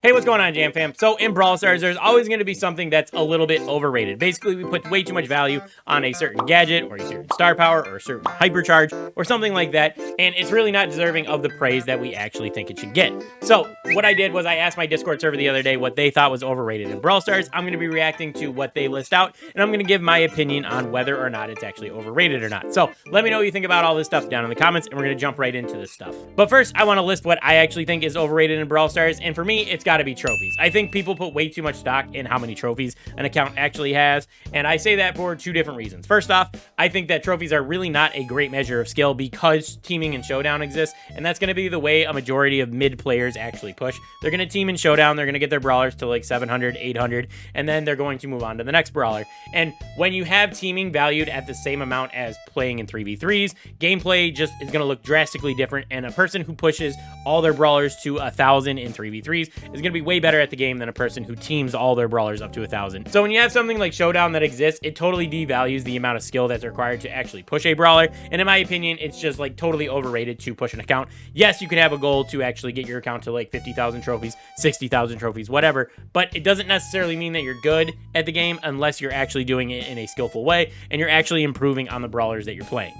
Hey, what's going on, Jam fam? So in Brawl Stars, there's always going to be something that's a little bit overrated. Basically, we put way too much value on a certain gadget or a certain star power or a certain hypercharge or something like that, and it's really not deserving of the praise that we actually think it should get. So what I did was I asked my Discord server the other day what they thought was overrated in Brawl Stars. I'm going to be reacting to what they list out, and I'm going to give my opinion on whether or not it's actually overrated or not. So let me know what you think about all this stuff down in the comments, and we're going to jump right into this stuff. But first, I want to list what I actually think is overrated in Brawl Stars, and for me, it's got to be trophies. I think people put way too much stock in how many trophies an account actually has, and I say that for two different reasons. First off, I think that trophies are really not a great measure of skill because teaming and showdown exists, and that's going to be the way a majority of mid players actually push. They're going to team in showdown, they're going to get their brawlers to like 700, 800, and then they're going to move on to the next brawler. And when you have teaming valued at the same amount as playing in 3v3s, gameplay just is going to look drastically different, and a person who pushes all their brawlers to 1,000 in 3v3s is going to be way better at the game than a person who teams all their brawlers up to 1,000. So when you have something like showdown that exists, it totally devalues the amount of skill that's required to actually push a brawler, and in my opinion, it's just like totally overrated to push an account. Yes, you could have a goal to actually get your account to like 50,000 trophies, 60,000 trophies, whatever, but it doesn't necessarily mean that you're good at the game unless you're actually doing it in a skillful way and you're actually improving on the brawlers that you're playing.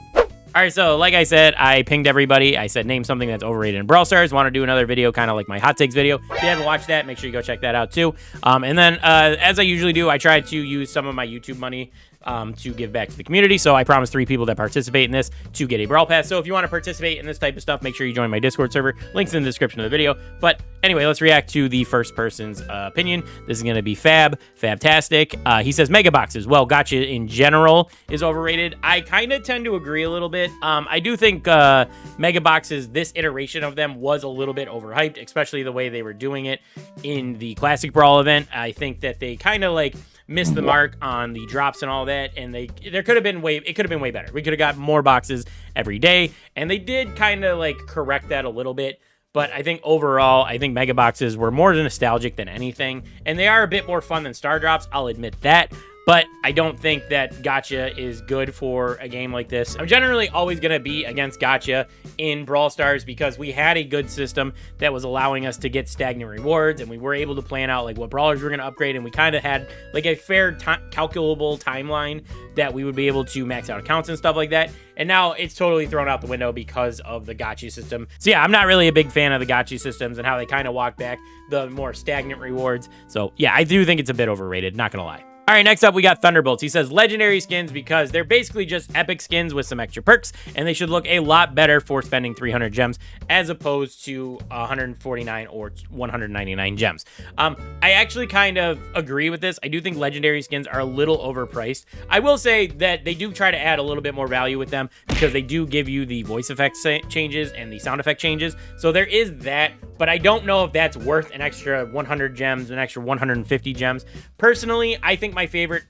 All right, so like I said, I pinged everybody. I said, name something that's overrated in Brawl Stars. Want to do another video, kind of like my hot takes video. If you haven't watched that, make sure you go check that out too. And then, as I usually do, I try to use some of my YouTube money to give back to the community. So I promised 3 people that participate in this to get a Brawl Pass. So if you want to participate in this type of stuff, make sure you join my Discord server. Links in the description of the video. But anyway, let's react to the first person's opinion. This is going to be Fabtastic. He says mega boxes. Well, Gacha in general is overrated. I kind of tend to agree a little bit. I do think mega boxes, this iteration of them was a little bit overhyped, especially the way they were doing it in the Classic Brawl event. I think that they kind of like missed the mark on the drops and all that, and it could have been way better. We could have got more boxes every day, and they did kind of like correct that a little bit. But I think overall, I think mega boxes were more nostalgic than anything, and they are a bit more fun than Starr Drops, I'll admit that. But I don't think that Gacha is good for a game like this. I'm generally always going to be against Gacha in Brawl Stars because we had a good system that was allowing us to get stagnant rewards, and we were able to plan out like what brawlers we're going to upgrade, and we kind of had like a fair calculable timeline that we would be able to max out accounts and stuff like that. And now it's totally thrown out the window because of the Gacha system. So yeah, I'm not really a big fan of the Gacha systems and how they kind of walk back the more stagnant rewards. So yeah, I do think it's a bit overrated, not going to lie. All right, next up, we got Thunderbolts. He says legendary skins because they're basically just epic skins with some extra perks, and they should look a lot better for spending 300 gems as opposed to 149 or 199 gems. I actually kind of agree with this. I do think legendary skins are a little overpriced. I will say that they do try to add a little bit more value with them because they do give you the voice effects changes and the sound effect changes. So there is that, but I don't know if that's worth an extra 100 gems, an extra 150 gems. Personally, I think my favorite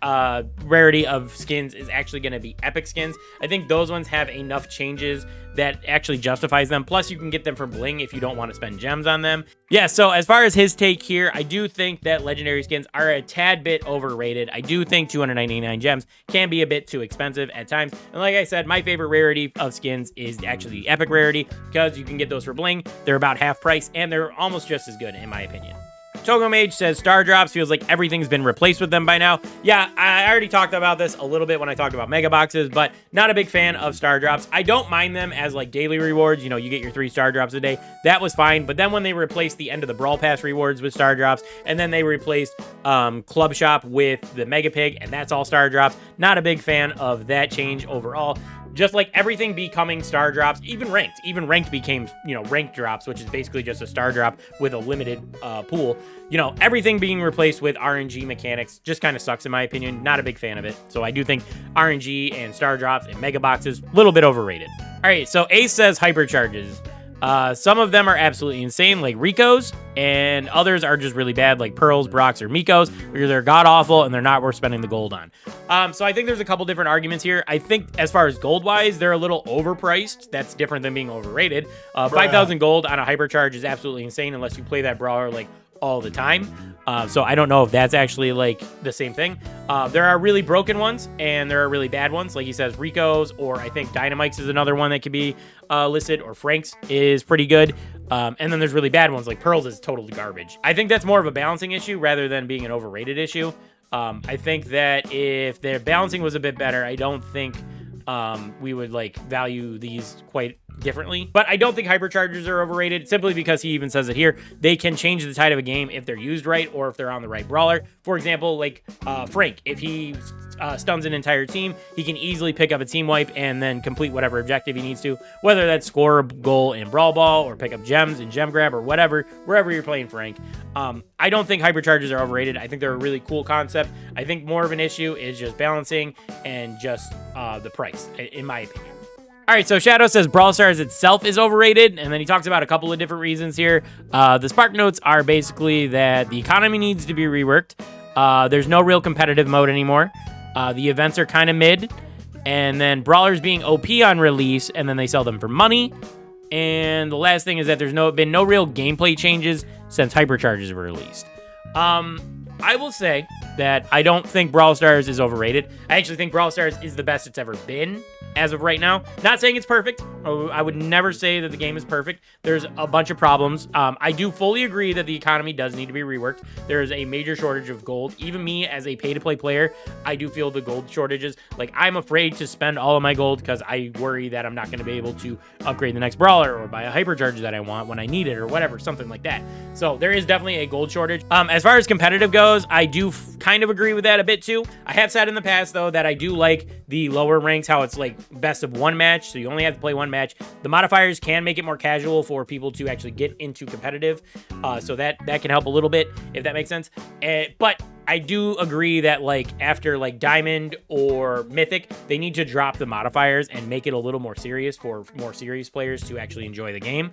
rarity of skins is actually going to be epic skins. I think those ones have enough changes that actually justifies them. Plus, you can get them for bling if you don't want to spend gems on them. Yeah, so as far as his take here, I do think that legendary skins are a tad bit overrated. I do think 299 gems can be a bit too expensive at times. And like I said, my favorite rarity of skins is actually the epic rarity because you can get those for bling. They're about half price, and they're almost just as good in my opinion. Togo Mage says Starr Drops feels like everything's been replaced with them by now. Yeah, I already talked about this a little bit when I talked about mega boxes, but not a big fan of Starr Drops. I don't mind them as like daily rewards. You know, you get your 3 Starr Drops a day. That was fine. But then when they replaced the end of the Brawl Pass rewards with Starr Drops, and then they replaced Club Shop with the Mega Pig, and that's all Starr Drops. Not a big fan of that change overall. Just like everything becoming Starr Drops, even ranked became, you know, ranked drops, which is basically just a Starr Drop with a limited pool. You know, everything being replaced with RNG mechanics just kind of sucks in my opinion. Not a big fan of it. So I do think RNG and Starr Drops and mega boxes, a little bit overrated. All right, so Ace says hypercharges. Some of them are absolutely insane, like Rico's, and others are just really bad, like Pearls, Brocks, or Miko's, where they're god-awful and they're not worth spending the gold on. So I think there's a couple different arguments here. I think as far as gold-wise, they're a little overpriced. That's different than being overrated. 5,000 gold on a Hypercharge is absolutely insane unless you play that brawler like all the time. So I don't know if that's actually like the same thing. There are really broken ones and there are really bad ones. Like he says, Rico's, or I think Dynamite's is another one that could be listed, or Frank's is pretty good. And then there's really bad ones like Pearl's is totally garbage. I think that's more of a balancing issue rather than being an overrated issue. I think that if their balancing was a bit better, I don't think we would like value these quite differently. But I don't think hyperchargers are overrated, simply because he even says it here. They can change the tide of a game if they're used right or if they're on the right brawler. For example, like Frank, if he stuns an entire team, he can easily pick up a team wipe and then complete whatever objective he needs to, whether that's score a goal in Brawl Ball or pick up gems in Gem Grab or whatever, wherever you're playing Frank. I don't think hypercharges are overrated. I think they're a really cool concept. I think more of an issue is just balancing and just the price, in my opinion. All right, so Shadow says Brawl Stars itself is overrated, and then he talks about a couple of different reasons here. The spark notes are basically that the economy needs to be reworked. There's no real competitive mode anymore. The events are kind of mid, and then brawlers being OP on release, and then they sell them for money. And the last thing is that there's been no real gameplay changes since hypercharges were released. I will say that I don't think Brawl Stars is overrated. I actually think Brawl Stars is the best it's ever been as of right now. Not saying it's perfect. I would never say that the game is perfect. There's a bunch of problems. I do fully agree that the economy does need to be reworked. There is a major shortage of gold. Even me as a pay-to-play player, I do feel the gold shortages. Like, I'm afraid to spend all of my gold because I worry that I'm not going to be able to upgrade the next brawler or buy a hypercharge that I want when I need it or whatever, something like that. So there is definitely a gold shortage. As far as competitive goes, I do kind of agree with that a bit too. I have said in the past, though, that I do like the lower ranks, how it's like best of one match, so you only have to play one match. The modifiers can make it more casual for people to actually get into competitive, so that can help a little bit, if that makes sense. But I do agree that, like, after like Diamond or Mythic, they need to drop the modifiers and make it a little more serious for more serious players to actually enjoy the game.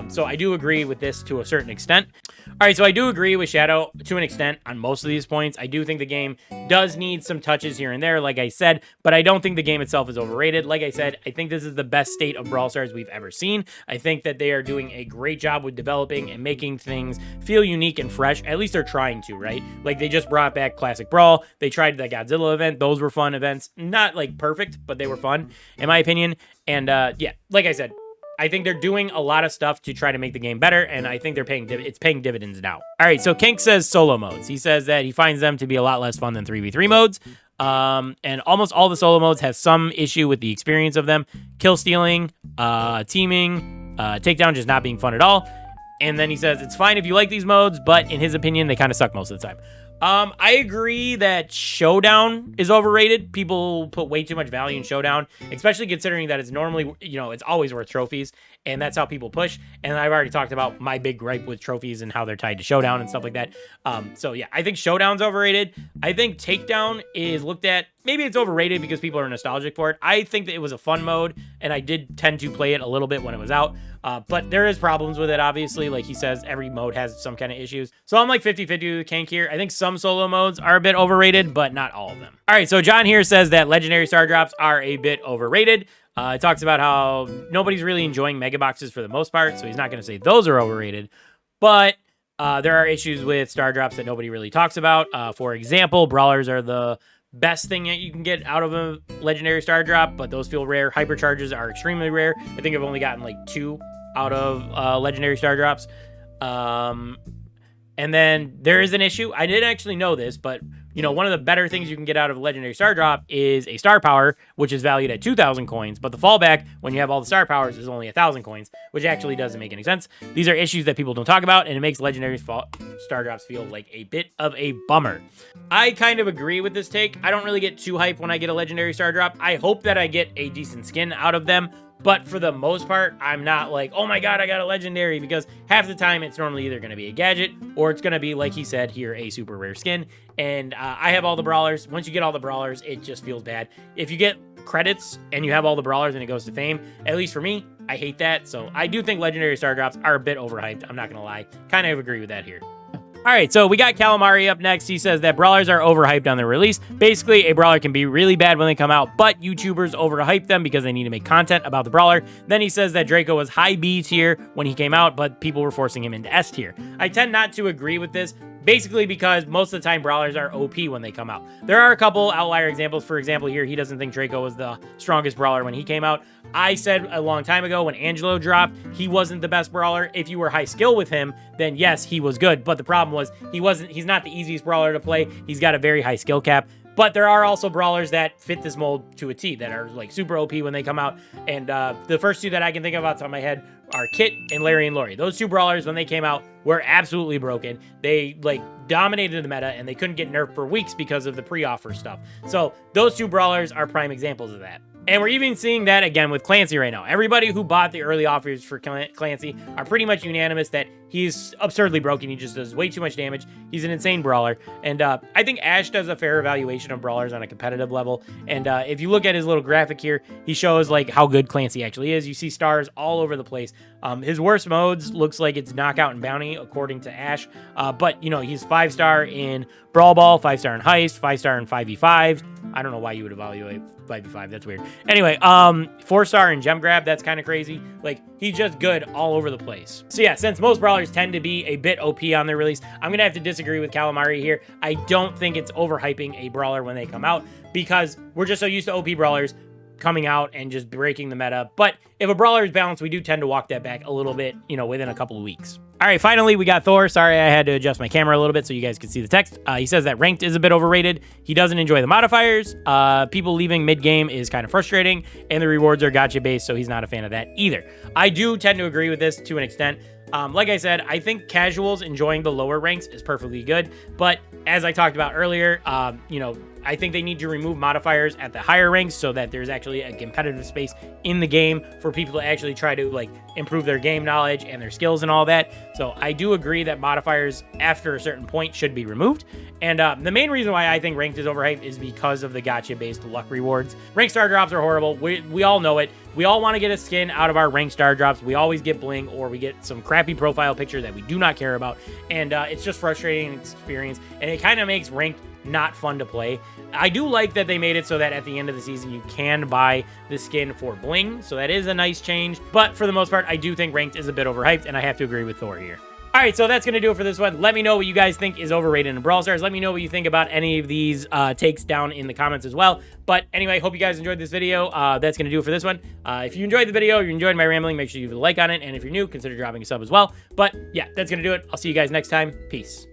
So I do agree with this to a certain extent. All right, so I do agree with Shadow to an extent on most of these points. I do think the game does need some touches here and there, like I said, but I don't think the game itself is overrated. Like I said, I think this is the best state of Brawl Stars we've ever seen. I think that they are doing a great job with developing and making things feel unique and fresh. At least they're trying to, right? Like, they just brought back Classic Brawl. They tried the Godzilla event. Those were fun events. Not like perfect, but they were fun, in my opinion. And yeah, like I said, I think they're doing a lot of stuff to try to make the game better, and I think they're it's paying dividends now. All right, so Kink says solo modes. He says that he finds them to be a lot less fun than 3v3 modes, and almost all the solo modes have some issue with the experience of them. Kill stealing, teaming, takedown just not being fun at all. And then he says it's fine if you like these modes, but in his opinion, they kind of suck most of the time. I agree that Showdown is overrated. People put way too much value in Showdown, especially considering that it's normally, it's always worth trophies, and that's how people push. And I've already talked about my big gripe with trophies and how they're tied to Showdown and stuff like that. So yeah, I think Showdown's overrated. I think Takedown is looked at, maybe it's overrated because people are nostalgic for it. I think that it was a fun mode, and I did tend to play it a little bit when it was out. But there is problems with it, obviously. Like he says, every mode has some kind of issues. So I'm like 50-50 with Kank here. I think some solo modes are a bit overrated, but not all of them. All right, so John here says that legendary Starr Drops are a bit overrated. It talks about how nobody's really enjoying mega boxes for the most part, so he's not going to say those are overrated. But there are issues with Starr Drops that nobody really talks about. For example, brawlers are the best thing that you can get out of a legendary Starr Drop, but those feel rare. Hypercharges are extremely rare. I think I've only gotten like 2 out of legendary Starr Drops. And then there is an issue. I didn't actually know this, but one of the better things you can get out of a legendary Starr Drop is a star power, which is valued at 2,000 coins. But the fallback, when you have all the star powers, is only 1,000 coins, which actually doesn't make any sense. These are issues that people don't talk about, and it makes legendary Starr Drops feel like a bit of a bummer. I kind of agree with this take. I don't really get too hyped when I get a legendary Starr Drop. I hope that I get a decent skin out of them. But for the most part, I'm not like, oh my god, I got a legendary, because half the time it's normally either going to be a gadget or it's going to be, like he said here, a super rare skin. And I have all the brawlers. Once you get all the brawlers, it just feels bad. If you get credits and you have all the brawlers and it goes to fame, at least for me, I hate that. So I do think legendary Starr Drops are a bit overhyped. I'm not going to lie. Kind of agree with that here. All All right, so we got Calamari up next. He says that brawlers are overhyped on their release. Basically, a brawler can be really bad when they come out, but YouTubers overhype them because they need to make content about the brawler. Then he says that Draco was high B tier when he came out, but people were forcing him into S tier. I tend not to agree with this, basically because most of the time brawlers are OP when they come out. There are a couple outlier examples. For example, here, he doesn't think Draco was the strongest brawler when he came out. I said a long time ago when Angelo dropped, he wasn't the best brawler. If you were high skill with him, then yes, he was good. But the problem was he's not the easiest brawler to play. He's got a very high skill cap. But there are also brawlers that fit this mold to a T, that are like super OP when they come out. And the first two that I can think of off the top of my head are Kit and Larry and Lori. Those two brawlers, when they came out, were absolutely broken. They like dominated the meta, and they couldn't get nerfed for weeks because of the pre-offer stuff. So those two brawlers are prime examples of that. And we're even seeing that again with Clancy right now. Everybody who bought the early offers for Clancy are pretty much unanimous that he's absurdly broken. He just does way too much damage. He's an insane brawler. And I think Ash does a fair evaluation of brawlers on a competitive level. And if you look at his little graphic here, he shows like how good Clancy actually is. You see stars all over the place. His worst modes looks like it's knockout and bounty according to Ash. But you know, he's 5-star in Brawl Ball, 5-star in Heist, 5-star in 5v5. I don't know why you would evaluate 5v5. That's weird. Anyway, 4-star in Gem Grab. That's kind of crazy. Like, he's just good all over the place. So yeah, since most brawlers tend to be a bit OP on their release, I'm going to have to disagree with Calamari here. I don't think it's overhyping a brawler when they come out because we're just so used to OP brawlers coming out and just breaking the meta. But if a brawler is balanced, we do tend to walk that back a little bit, you know, within a couple of weeks. All right, finally, we got Thor. Sorry, I had to adjust my camera a little bit so you guys could see the text. He says that ranked is a bit overrated. He doesn't enjoy the modifiers. People leaving mid-game is kind of frustrating, and the rewards are gacha-based, so he's not a fan of that either. I do tend to agree with this to an extent. Like I said, I think casuals enjoying the lower ranks is perfectly good, but as I talked about earlier, you know, I think they need to remove modifiers at the higher ranks so that there's actually a competitive space in the game for people to actually try to like improve their game knowledge and their skills and all that. So I do agree that modifiers after a certain point should be removed. And the main reason why I think ranked is overhyped is because of the gacha-based luck rewards. Ranked star drops are horrible. We all know it. We all want to get a skin out of our ranked star drops. We always get bling or we get some crappy profile picture that we do not care about. And it's just frustrating experience. And it kind of makes ranked not fun to play. I do like that they made it so that at the end of the season you can buy the skin for bling, so that is a nice change, but for the most part I do think ranked is a bit overhyped, and I have to agree with Thor here. All right, so that's going to do it for this one. Let me know what you guys think is overrated in Brawl Stars. Let me know what you think about any of these takes down in the comments as well. But anyway, hope you guys enjoyed this video. That's going to do it for this one. If you enjoyed the video, you enjoyed my rambling, make sure you leave a like on it, and if you're new, consider dropping a sub as well. But yeah, that's going to do it. I'll see you guys next time. Peace.